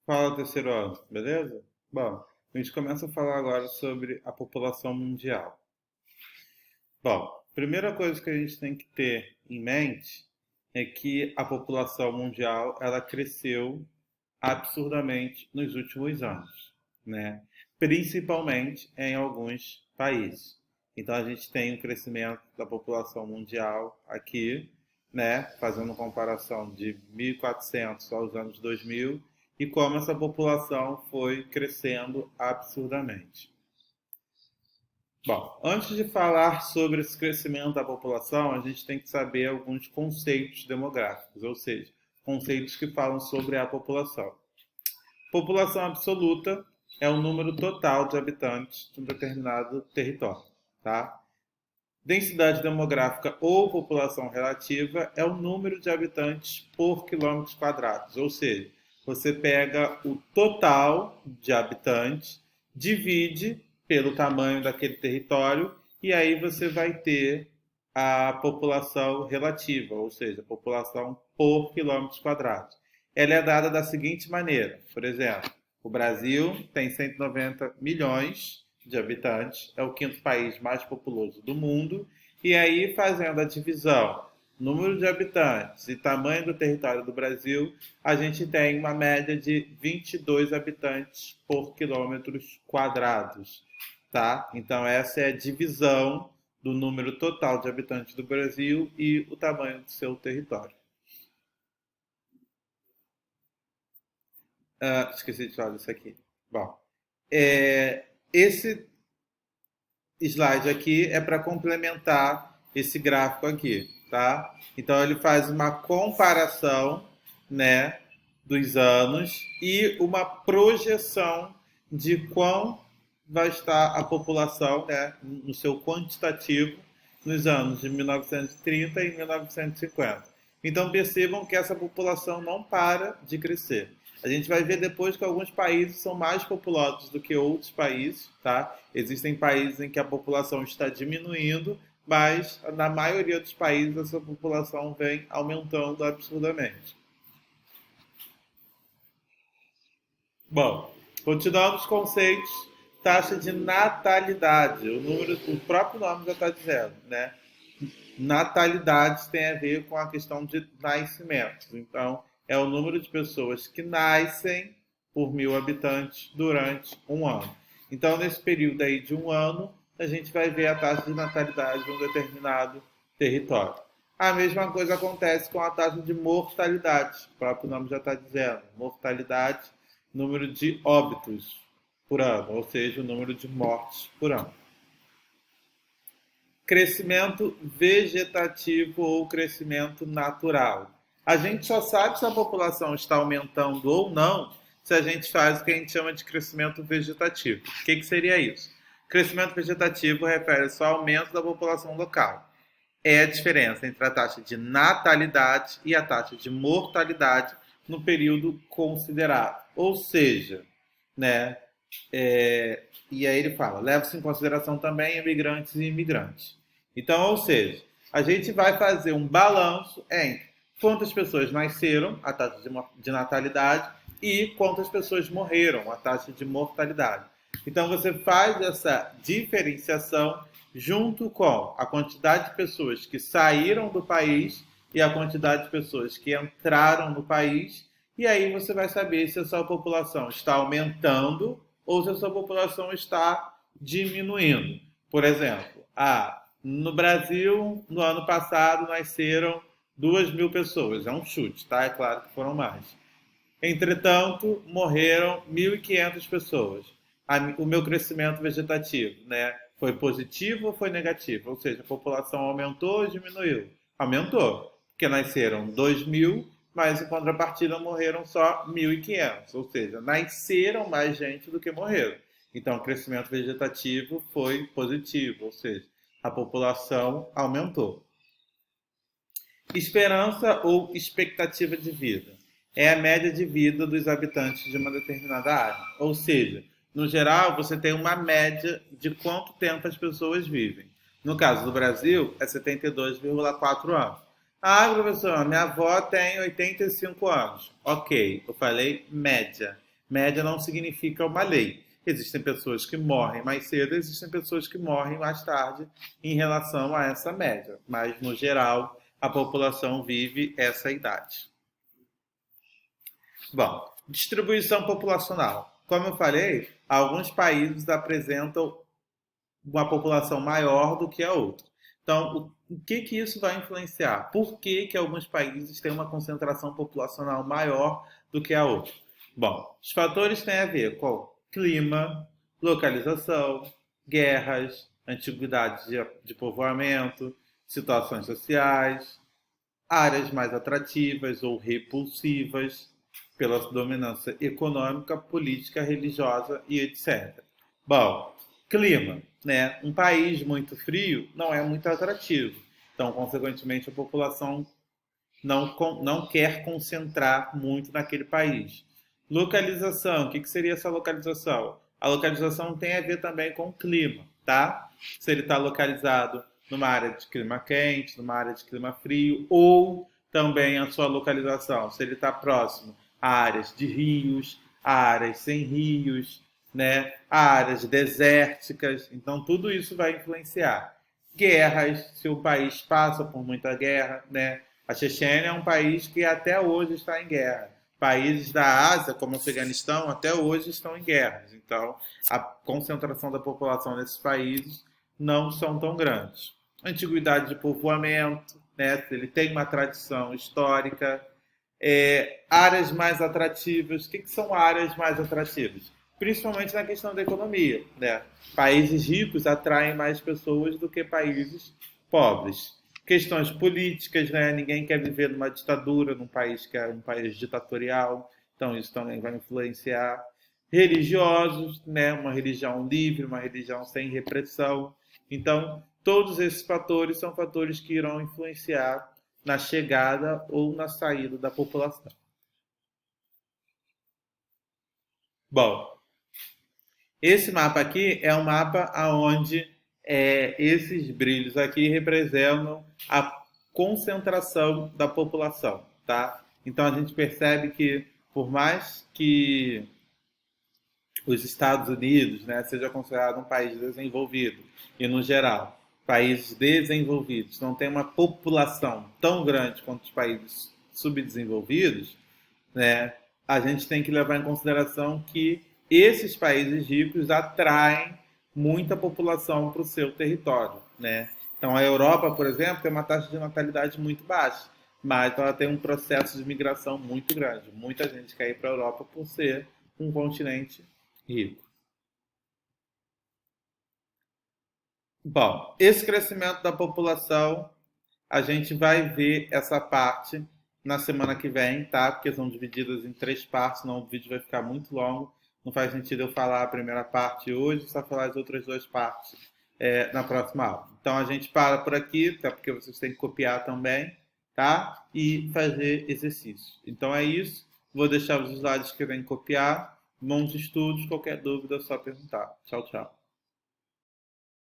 Fala, terceiro ano, beleza? Bom, a gente começa a falar agora sobre a população mundial. Bom, primeira coisa que a gente tem que ter em mente é que a população mundial ela cresceu absurdamente nos últimos anos, né? Principalmente em alguns países. Então a gente tem um crescimento da população mundial aqui, né? Fazendo comparação de 1400 aos anos 2000 e como essa população foi crescendo absurdamente. Bom, antes de falar sobre esse crescimento da população, a gente tem que saber alguns conceitos demográficos, ou seja, conceitos que falam sobre a população. População absoluta é o número total de habitantes de um determinado território, tá? Densidade demográfica ou população relativa é o número de habitantes por quilômetros quadrados, ou seja, você pega o total de habitantes, divide pelo tamanho daquele território e aí você vai ter a população relativa, ou seja, a população por quilômetros quadrados. Ela é dada da seguinte maneira, por exemplo, o Brasil tem 190 milhões de habitantes, é o quinto país mais populoso do mundo, e aí fazendo a divisão, número de habitantes e tamanho do território do Brasil, a gente tem uma média de 22 habitantes por quilômetros quadrados, tá? Então essa é a divisão do número total de habitantes do Brasil e o tamanho do seu território. Esqueci de falar disso aqui. Bom, esse slide aqui é para complementar esse gráfico aqui, tá? Então ele faz uma comparação, né, dos anos e uma projeção de quão vai estar a população, né, no seu quantitativo nos anos de 1930 e 1950. Então percebam que essa população não para de crescer. A gente vai ver depois que alguns países são mais populosos do que outros países, tá? Existem países em que a população está diminuindo, mas na maioria dos países essa população vem aumentando absurdamente. Bom, continuando os conceitos, taxa de natalidade, o próprio nome já está dizendo, né? Natalidade tem a ver com a questão de nascimentos. Então, é o número de pessoas que nascem por 1.000 habitantes durante um ano. Então, nesse período aí de um ano, a gente vai ver a taxa de natalidade de um determinado território. A mesma coisa acontece com a taxa de mortalidade. O próprio nome já está dizendo. Mortalidade, número de óbitos por ano, ou seja, o número de mortes por ano. Crescimento vegetativo ou crescimento natural. A gente só sabe se a população está aumentando ou não se a gente faz o que a gente chama de crescimento vegetativo. O que seria isso? Crescimento vegetativo refere-se ao aumento da população local. É a diferença entre a taxa de natalidade e a taxa de mortalidade no período considerado. Ou seja, né, e aí ele fala, leva-se em consideração também imigrantes e imigrantes. Então, ou seja, a gente vai fazer um balanço entre quantas pessoas nasceram, a taxa de natalidade, e quantas pessoas morreram, a taxa de mortalidade. Então, você faz essa diferenciação junto com a quantidade de pessoas que saíram do país e a quantidade de pessoas que entraram no país, e aí você vai saber se a sua população está aumentando ou se a sua população está diminuindo. Por exemplo, no Brasil, no ano passado, nasceram 2.000 pessoas. É um chute, tá? É claro que foram mais. Entretanto, morreram 1.500 pessoas. O meu crescimento vegetativo, né? Foi positivo ou foi negativo? Ou seja, a população aumentou ou diminuiu? Aumentou, porque nasceram 2.000, mas em contrapartida morreram só 1.500. Ou seja, nasceram mais gente do que morreram. Então, o crescimento vegetativo foi positivo, ou seja, a população aumentou. Esperança ou expectativa de vida é a média de vida dos habitantes de uma determinada área. Ou seja, no geral, você tem uma média de quanto tempo as pessoas vivem. No caso do Brasil, é 72,4 anos. Professor, minha avó tem 85 anos. Ok, eu falei média. Média não significa uma lei. Existem pessoas que morrem mais cedo, existem pessoas que morrem mais tarde em relação a essa média. Mas, no geral, a população vive essa idade. Bom, distribuição populacional. Como eu falei, alguns países apresentam uma população maior do que a outra. Então, o que isso vai influenciar? Por que alguns países têm uma concentração populacional maior do que a outra? Bom, os fatores têm a ver com clima, localização, guerras, antiguidade de povoamento, situações sociais, áreas mais atrativas ou repulsivas pela dominância econômica, política, religiosa e etc. Bom, clima, né? Um país muito frio não é muito atrativo. Então, consequentemente, a população não quer concentrar muito naquele país. Localização, o que seria essa localização? A localização tem a ver também com o clima, tá? Se ele está localizado numa área de clima quente, numa área de clima frio, ou também a sua localização, se ele está próximo a áreas de rios, a áreas sem rios, né? A áreas desérticas. Então, tudo isso vai influenciar. Guerras, se o país passa por muita guerra, né? A Chechênia é um país que até hoje está em guerra. Países da Ásia, como o Afeganistão, até hoje estão em guerras. Então, a concentração da população nesses países não são tão grandes. Antiguidade de povoamento, né? Ele tem uma tradição histórica. Áreas mais atrativas. O que são áreas mais atrativas? Principalmente na questão da economia, né? Países ricos atraem mais pessoas do que países pobres. Questões políticas, né? Ninguém quer viver numa ditadura, num país que é um país ditatorial, então isso também vai influenciar. Religiosos, né? Uma religião livre, uma religião sem repressão. Então, todos esses fatores são fatores que irão influenciar na chegada ou na saída da população. Bom, esse mapa aqui é um mapa onde esses brilhos aqui representam a concentração da população, tá? Então a gente percebe que por mais que os Estados Unidos, né, seja considerado um país desenvolvido e no geral países desenvolvidos não têm uma população tão grande quanto os países subdesenvolvidos, né, a gente tem que levar em consideração que esses países ricos atraem muita população para o seu território, né? Então, a Europa, por exemplo, tem uma taxa de natalidade muito baixa, mas ela tem um processo de migração muito grande. Muita gente quer ir para a Europa por ser um continente rico. Bom, esse crescimento da população, a gente vai ver essa parte na semana que vem, tá? Porque são divididas em 3 partes, senão o vídeo vai ficar muito longo. Não faz sentido eu falar a primeira parte hoje, só falar as outras 2 partes na próxima aula. Então a gente para por aqui, até porque vocês têm que copiar também, tá? E fazer exercício. Então é isso. Vou deixar os slides que querem copiar. Bons estudos. Qualquer dúvida é só perguntar. Tchau, tchau.